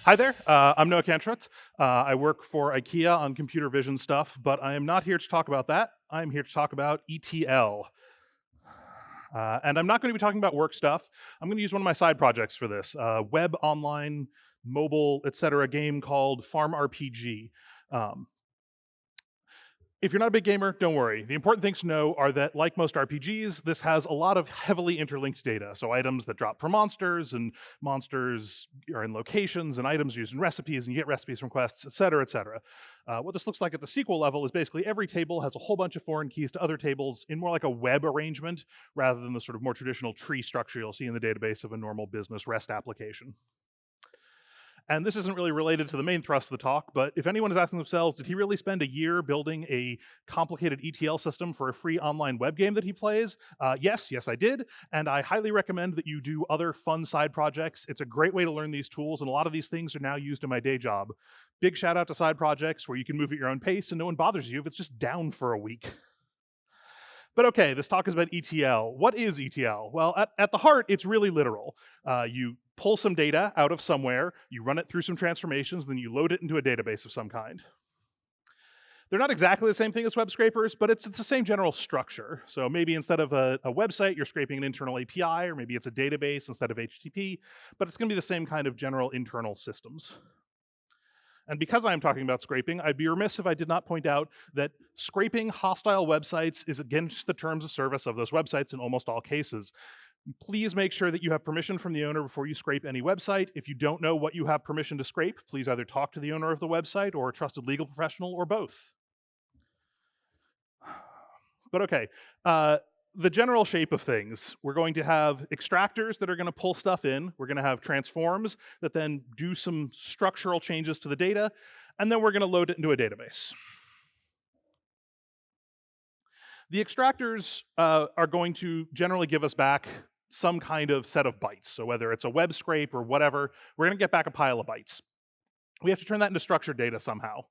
Hi there, I'm Noah Kantrowitz. I work for IKEA on computer vision stuff, but I am not here to talk about that. I'm here to talk about ETL. And I'm not going to be talking about work stuff. I'm going to use one of my side projects for this, web, online, mobile, etc. game called Farm RPG. Um, If you're not a big gamer, don't worry. The important things to know are that, like most RPGs, this has a lot of heavily interlinked data. So items that drop from monsters, and monsters are in locations, and items used in recipes, and you get recipes from quests, et cetera, et cetera. What this looks like at the SQL level is basically every table has a whole bunch of foreign keys to other tables in more like a web arrangement, rather than the sort of more traditional tree structure you'll see in the database of a normal business REST application. And this isn't really related to the main thrust of the talk, but if anyone is asking themselves, did he really spend a year building a complicated ETL system for a free online web game that he plays? Yes, I did. And I highly recommend that you do other fun side projects. It's a great way to learn these tools, and a lot of these things are now used in my day job. Big shout out to side projects where you can move at your own pace and no one bothers you if it's just down for a week. But okay, this talk is about ETL. What is ETL? Well, at the heart, it's really literal. You pull some data out of somewhere, you run it through some transformations, then you load it into a database of some kind. They're not exactly the same thing as web scrapers, but it's the same general structure. So maybe instead of a website, you're scraping an internal API, or maybe it's a database instead of HTTP, but it's going to be the same kind of general internal systems. And because I'm talking about scraping, I'd be remiss if I did not point out that scraping hostile websites is against the terms of service of those websites in almost all cases. Please make sure that you have permission from the owner before you scrape any website. If you don't know what you have permission to scrape, please either talk to the owner of the website or a trusted legal professional or both. But okay, the general shape of things, we're going to have extractors that are going to pull stuff in. We're going to have transforms that then do some structural changes to the data, and then we're going to load it into a database. The extractors are going to generally give us back some kind of set of bytes. So whether it's a web scrape or whatever, we're going to get back a pile of bytes. We have to turn that into structured data somehow.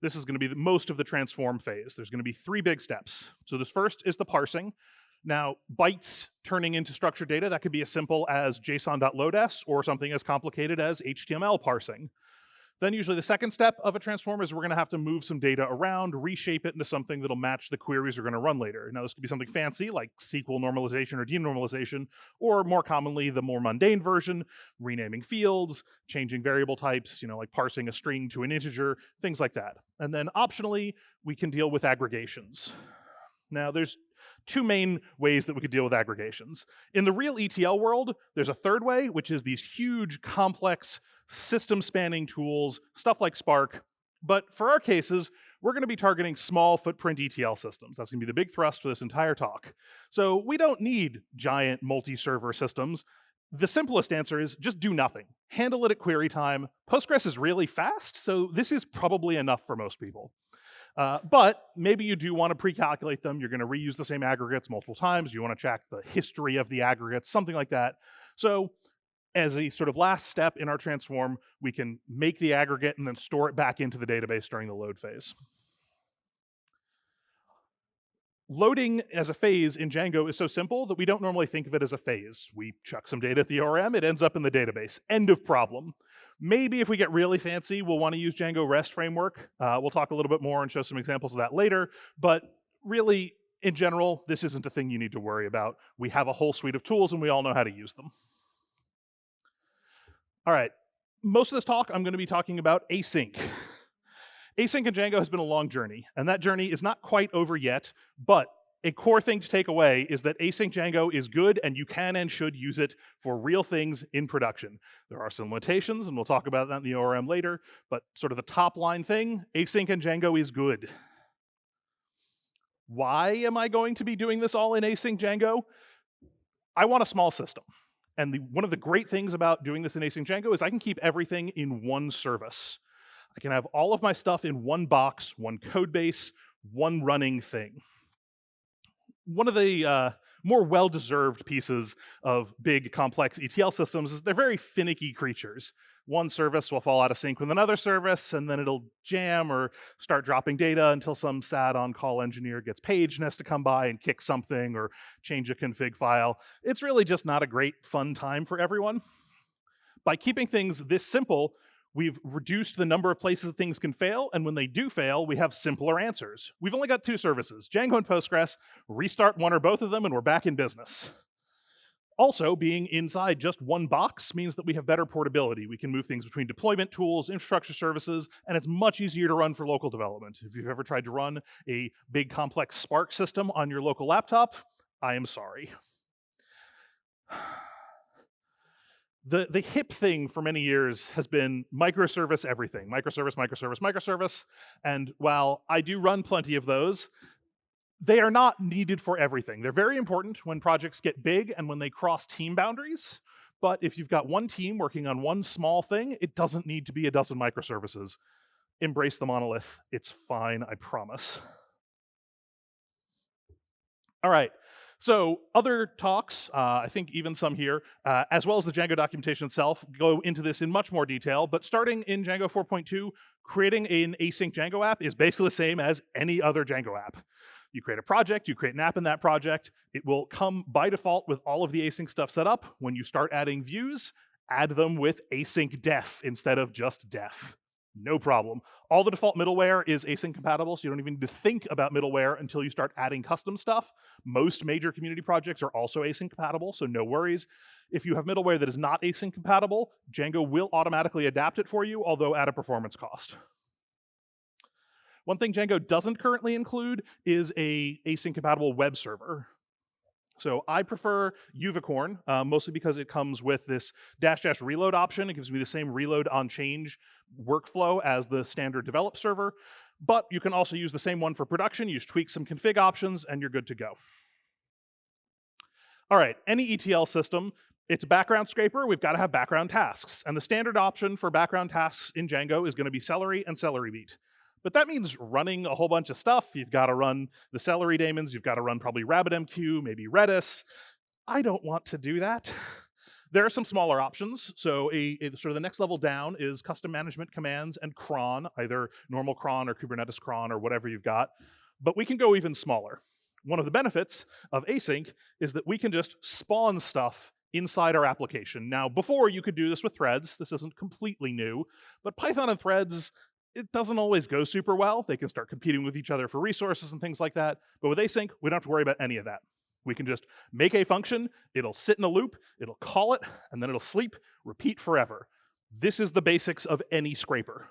This is going to be most of the transform phase. There's going to be 3 big steps. So this first is the parsing. Now, bytes turning into structured data, that could be as simple as json.loads or something as complicated as HTML parsing. Then usually the second step of a transform is we're going to have to move some data around, reshape it into something that'll match the queries we're going to run later. Now, this could be something fancy like SQL normalization or denormalization, or more commonly, the more mundane version, renaming fields, changing variable types, like parsing a string to an integer, things like that. And then optionally, we can deal with aggregations. Now, there's 2 main ways that we could deal with aggregations. In the real ETL world, there's a third way, which is these huge, complex, system-spanning tools, stuff like Spark. But for our cases, we're going to be targeting small footprint ETL systems. That's going to be the big thrust for this entire talk. So we don't need giant multi-server systems. The simplest answer is just do nothing. Handle it at query time. Postgres is really fast, so this is probably enough for most people. But maybe you do want to pre-calculate them. You're going to reuse the same aggregates multiple times. You want to check the history of the aggregates, something like that. So as a sort of last step in our transform, we can make the aggregate and then store it back into the database during the load phase. Loading as a phase in Django is so simple that we don't normally think of it as a phase. We chuck some data at the ORM, it ends up in the database. End of problem. Maybe if we get really fancy, we'll want to use Django REST framework. We'll talk a little bit more and show some examples of that later, but really, in general, this isn't a thing you need to worry about. We have a whole suite of tools and we all know how to use them. All right, most of this talk, I'm going to be talking about async. Async in Django has been a long journey, and that journey is not quite over yet, but a core thing to take away is that async Django is good, and you can and should use it for real things in production. There are some limitations, and we'll talk about that in the ORM later, but sort of the top line thing, async in Django is good. Why am I going to be doing this all in async Django? I want a small system. And one of the great things about doing this in async Django is I can keep everything in one service. I can have all of my stuff in one box, one code base, one running thing. One of the more well-deserved pieces of big, complex ETL systems is they're very finicky creatures. One service will fall out of sync with another service, and then it'll jam or start dropping data until some sad on-call engineer gets paged and has to come by and kick something or change a config file. It's really just not a great, fun time for everyone. By keeping things this simple, We've reduced the number of places that things can fail, and when they do fail, we have simpler answers. We've only got 2 services, Django and Postgres. Restart one or both of them, and we're back in business. Also, being inside just one box means that we have better portability. We can move things between deployment tools, infrastructure services, and it's much easier to run for local development. If you've ever tried to run a big complex Spark system on your local laptop, I am sorry. The hip thing for many years has been microservice everything. Microservice, microservice, microservice. And while I do run plenty of those, they are not needed for everything. They're very important when projects get big and when they cross team boundaries. But if you've got one team working on one small thing, it doesn't need to be a dozen microservices. Embrace the monolith. It's fine, I promise. All right. So other talks, I think even some here, as well as the Django documentation itself, go into this in much more detail. But starting in Django 4.2, creating an async Django app is basically the same as any other Django app. You create a project, you create an app in that project. It will come by default with all of the async stuff set up. When you start adding views, add them with async def instead of just def. No problem. All the default middleware is async compatible, so you don't even need to think about middleware until you start adding custom stuff. Most major community projects are also async compatible, so no worries. If you have middleware that is not async compatible, Django will automatically adapt it for you, although at a performance cost. One thing Django doesn't currently include is a async compatible web server. So I prefer Unicorn, mostly because it comes with this -- reload option. It gives me the same reload on change workflow as the standard develop server, but you can also use the same one for production. You just tweak some config options and you're good to go. All right, any ETL system, it's a background scraper. We've got to have background tasks. And the standard option for background tasks in Django is going to be celery and celery beat. But that means running a whole bunch of stuff. You've got to run the celery daemons. You've got to run probably RabbitMQ, maybe Redis. I don't want to do that. There are some smaller options. So sort of the next level down is custom management commands and cron, either normal cron or Kubernetes cron or whatever you've got. But we can go even smaller. One of the benefits of async is that we can just spawn stuff inside our application. Now, before you could do this with threads. This isn't completely new, but Python and threads, it doesn't always go super well. They can start competing with each other for resources and things like that. But with async, we don't have to worry about any of that. We can just make a function, it'll sit in a loop, it'll call it, and then it'll sleep, repeat forever. This is the basics of any scraper,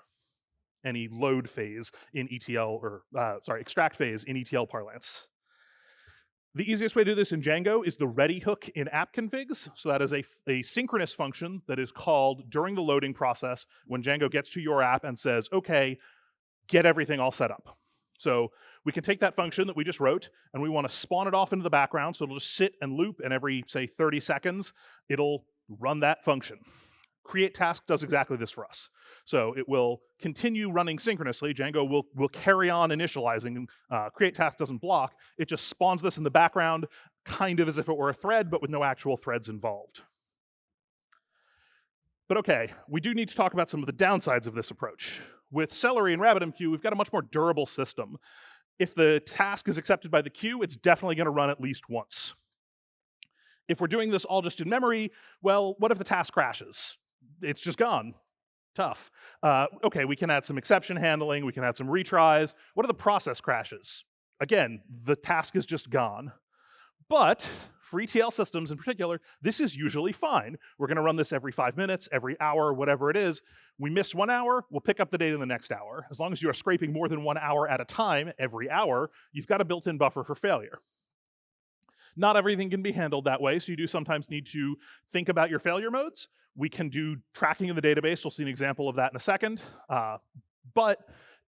any load phase in ETL, or extract phase in ETL parlance. The easiest way to do this in Django is the ready hook in app configs. So that is a synchronous function that is called during the loading process when Django gets to your app and says, okay, get everything all set up. So we can take that function that we just wrote and we want to spawn it off into the background. So it'll just sit and loop, and every, say, 30 seconds, it'll run that function. Create task does exactly this for us. So it will continue running synchronously. Django will carry on initializing. Create task doesn't block. It just spawns this in the background, kind of as if it were a thread, but with no actual threads involved. But okay, we do need to talk about some of the downsides of this approach. With Celery and RabbitMQ, we've got a much more durable system. If the task is accepted by the queue, it's definitely going to run at least once. If we're doing this all just in memory, well, what if the task crashes? It's just gone. Tough. Okay, we can add some exception handling. We can add some retries. What are the process crashes? Again, the task is just gone. But for ETL systems in particular, this is usually fine. We're going to run this every 5 minutes, every hour, whatever it is. We missed 1 hour, we'll pick up the data in the next hour. As long as you are scraping more than 1 hour at a time every hour, you've got a built-in buffer for failure. Not everything can be handled that way, so you do sometimes need to think about your failure modes. We can do tracking in the database. We'll see an example of that in a second. But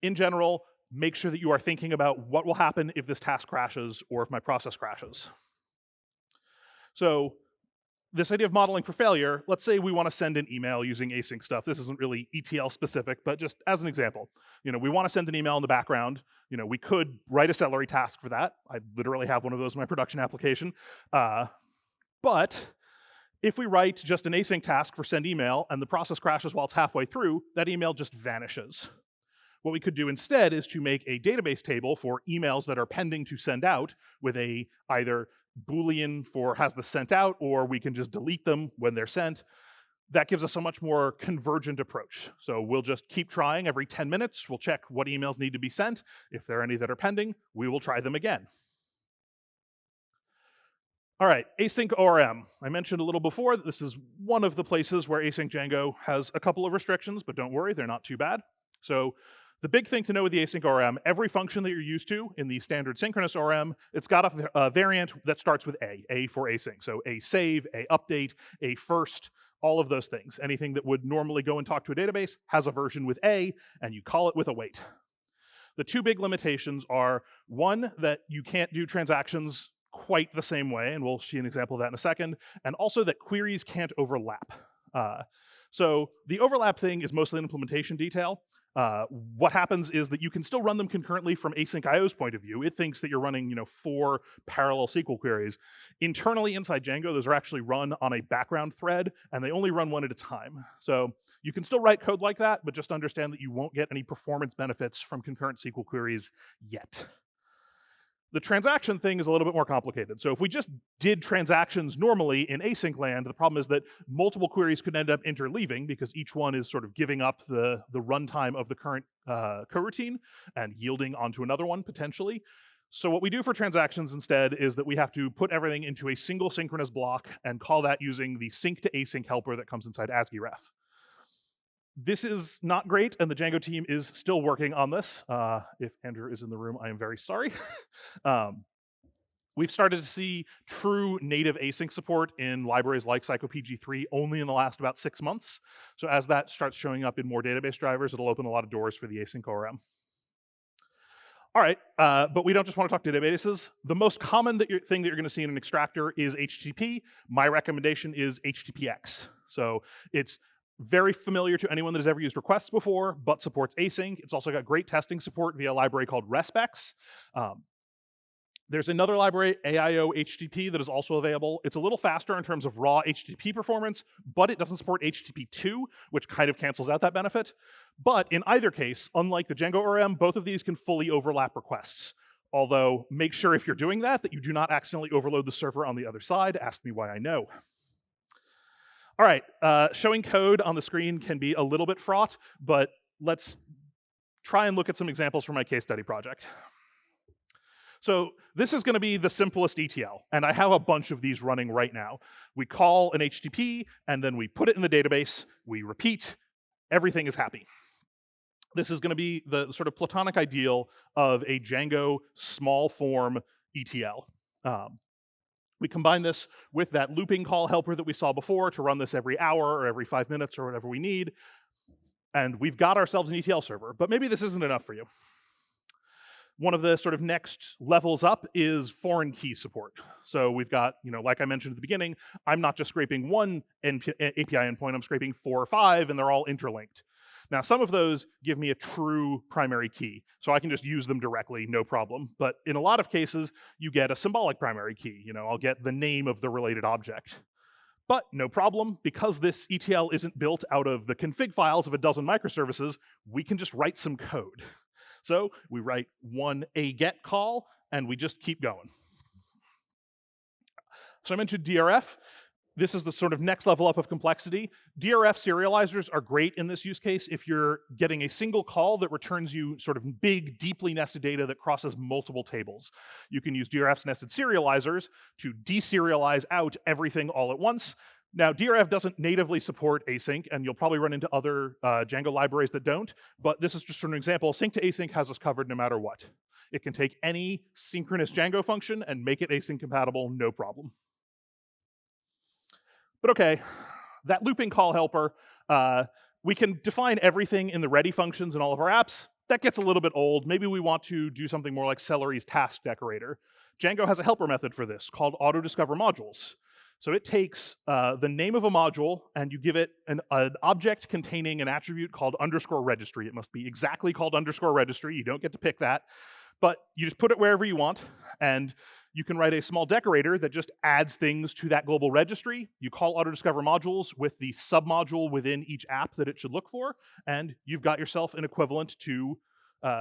in general, make sure that you are thinking about what will happen if this task crashes or if my process crashes. So this idea of modeling for failure, let's say we want to send an email using async stuff. This isn't really ETL specific, but just as an example. We want to send an email in the background. We could write a Celery task for that. I literally have one of those in my production application. But if we write just an async task for send email and the process crashes while it's halfway through, that email just vanishes. What we could do instead is to make a database table for emails that are pending to send out with a either Boolean for has the sent out, or we can just delete them when they're sent. that gives us a much more convergent approach. So we'll just keep trying every 10 minutes. We'll check what emails need to be sent. If there are any that are pending, we will try them again. All right, async ORM. I mentioned a little before that this is one of the places where async Django has a couple of restrictions, but don't worry, they're not too bad. So the big thing to know with the async ORM, every function that you're used to in the standard synchronous ORM, it's got a variant that starts with A for async. So a save, a update, a first, all of those things. Anything that would normally go and talk to a database has a version with A, and you call it with await. The two big limitations are, one, that you can't do transactions quite the same way, and we'll see an example of that in a second, and also that queries can't overlap. So the overlap thing is mostly an implementation detail. What happens is that you can still run them concurrently from async IO's point of view. It thinks that you're running 4 parallel SQL queries. Internally inside Django, those are actually run on a background thread, and they only run one at a time. So you can still write code like that, but just understand that you won't get any performance benefits from concurrent SQL queries yet. The transaction thing is a little bit more complicated. So if we just did transactions normally in async land, the problem is that multiple queries could end up interleaving because each one is sort of giving up the runtime of the current coroutine and yielding onto another one potentially. So what we do for transactions instead is that we have to put everything into a single synchronous block and call that using the sync to async helper that comes inside ASCII-ref. This is not great, and the Django team is still working on this. If Andrew is in the room, I am very sorry. We've started to see true native async support in libraries like CyclePG3 only in the last about 6 months. So as that starts showing up in more database drivers, it'll open a lot of doors for the async ORM. All right, but we don't just want to talk to databases. The most common thing that you're going to see in an extractor is HTTP. My recommendation is HTTPX. So it's very familiar to anyone that has ever used requests before, but supports async. It's also got great testing support via a library called respex. There's another library, AIO HTTP, that is also available. It's a little faster in terms of raw HTTP performance, but it doesn't support HTTP2, which kind of cancels out that benefit. But in either case, unlike the Django ORM, both of these can fully overlap requests. Although, make sure if you're doing that you do not accidentally overload the server on the other side. Ask me why I know. All right, showing code on the screen can be a little bit fraught, but let's try and look at some examples from my case study project. So this is going to be the simplest ETL, and I have a bunch of these running right now. We call an HTTP, and then we put it in the database, we repeat, everything is happy. This is going to be the sort of platonic ideal of a Django small form ETL. We combine this with that looping call helper that we saw before to run this every hour or every 5 minutes or whatever we need. And we've got ourselves an ETL server, but maybe this isn't enough for you. One of the sort of next levels up is foreign key support. So we've got, like I mentioned at the beginning, I'm not just scraping one API endpoint, I'm scraping 4 or 5, and they're all interlinked. Now, some of those give me a true primary key, so I can just use them directly, no problem. But in a lot of cases, you get a symbolic primary key. I'll get the name of the related object. But no problem, because this ETL isn't built out of the config files of a dozen microservices, we can just write some code. So we write one aget call, and we just keep going. So I mentioned DRF. This is the sort of next level up of complexity. DRF serializers are great in this use case if you're getting a single call that returns you sort of big, deeply nested data that crosses multiple tables. You can use DRF's nested serializers to deserialize out everything all at once. Now, DRF doesn't natively support async, and you'll probably run into other Django libraries that don't, but this is just an example. Sync to async has us covered no matter what. It can take any synchronous Django function and make it async compatible, no problem. But okay, that looping call helper, we can define everything in the ready functions in all of our apps. That gets a little bit old. Maybe we want to do something more like Celery's task decorator. Django has a helper method for this called autoDiscoverModules. So it takes the name of a module and you give it an object containing an attribute called _registry. It must be exactly called _registry. You don't get to pick that. But you just put it wherever you want, and you can write a small decorator that just adds things to that global registry. You call autoDiscoverModules with the submodule within each app that it should look for, and you've got yourself an equivalent to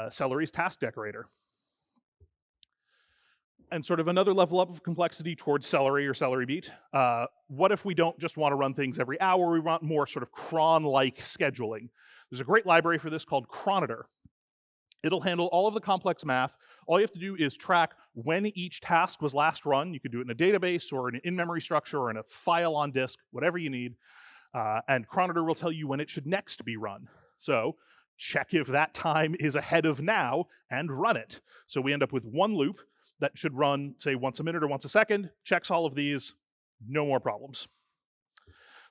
Celery's task decorator. And sort of another level up of complexity towards Celery or Celery Beat. What if we don't just want to run things every hour? We want more sort of cron-like scheduling. There's a great library for this called Chronitor. It'll handle all of the complex math. All you have to do is track when each task was last run. You can do it in a database or in an in-memory structure or in a file on disk, whatever you need. And Chronitor will tell you when it should next be run. So check if that time is ahead of now and run it. So we end up with one loop that should run, say, once a minute or once a second, checks all of these, no more problems.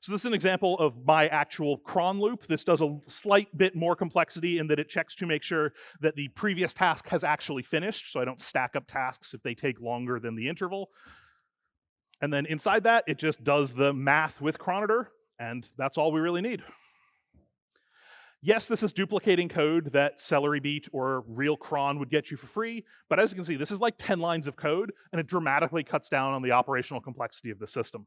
So this is an example of my actual cron loop. This does a slight bit more complexity in that it checks to make sure that the previous task has actually finished, so I don't stack up tasks if they take longer than the interval. And then inside that, it just does the math with Chronitor, and that's all we really need. Yes, this is duplicating code that Celery Beat or real cron would get you for free, but as you can see, this is like 10 lines of code, and it dramatically cuts down on the operational complexity of the system.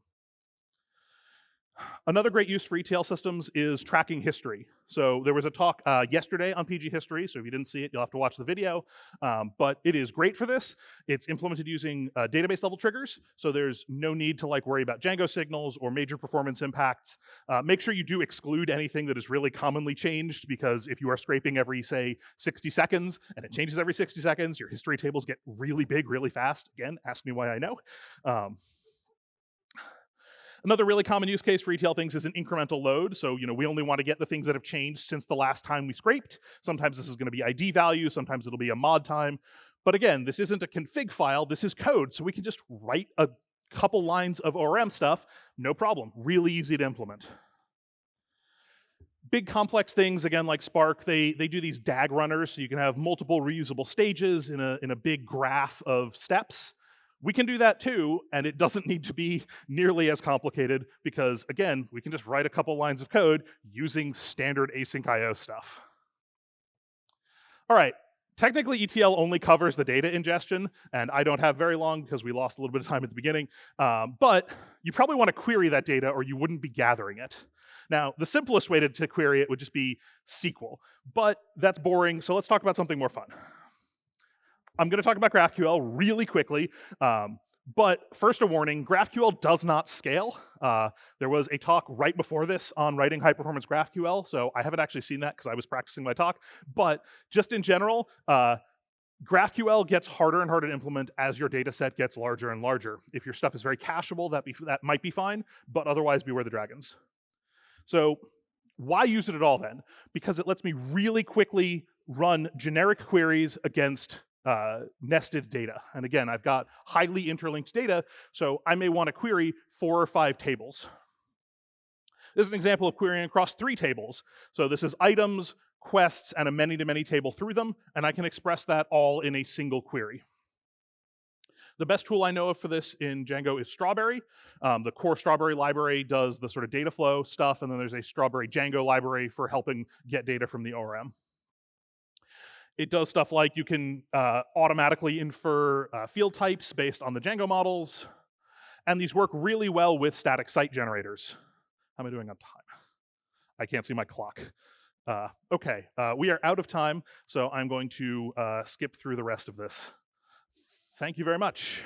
Another great use for ETL systems is tracking history. So there was a talk yesterday on PG history, so if you didn't see it, you'll have to watch the video. But it is great for this. It's implemented using database level triggers, so there's no need to worry about Django signals or major performance impacts. Make sure you do exclude anything that is really commonly changed, because if you are scraping every, say, 60 seconds, and it changes every 60 seconds, your history tables get really big really fast. Again, ask me why I know. Another really common use case for ETL things is an incremental load. So, we only want to get the things that have changed since the last time we scraped. Sometimes this is going to be ID value, sometimes it'll be a mod time. But again, this isn't a config file, this is code, so we can just write a couple lines of ORM stuff, no problem, really easy to implement. Big complex things, again, like Spark, they do these DAG runners, so you can have multiple reusable stages in a big graph of steps. We can do that too, and it doesn't need to be nearly as complicated because, again, we can just write a couple lines of code using standard async IO stuff. All right, technically ETL only covers the data ingestion, and I don't have very long because we lost a little bit of time at the beginning, but you probably want to query that data or you wouldn't be gathering it. Now, the simplest way to query it would just be SQL, but that's boring, so let's talk about something more fun. I'm going to talk about GraphQL really quickly, but first a warning, GraphQL does not scale. There was a talk right before this on writing high-performance GraphQL, so I haven't actually seen that because I was practicing my talk, but just in general, GraphQL gets harder and harder to implement as your data set gets larger and larger. If your stuff is very cacheable, that might be fine, but otherwise beware the dragons. So why use it at all then? Because it lets me really quickly run generic queries against nested data. And again, I've got highly interlinked data, so I may want to query 4 or 5 tables. This is an example of querying across 3 tables. So this is items, quests, and a many-to-many table through them, and I can express that all in a single query. The best tool I know of for this in Django is Strawberry. The core Strawberry library does the sort of data flow stuff, and then there's a Strawberry Django library for helping get data from the ORM. It does stuff like you can automatically infer field types based on the Django models, and these work really well with static site generators. How am I doing on time? I can't see my clock. Okay, we are out of time, so I'm going to skip through the rest of this. Thank you very much.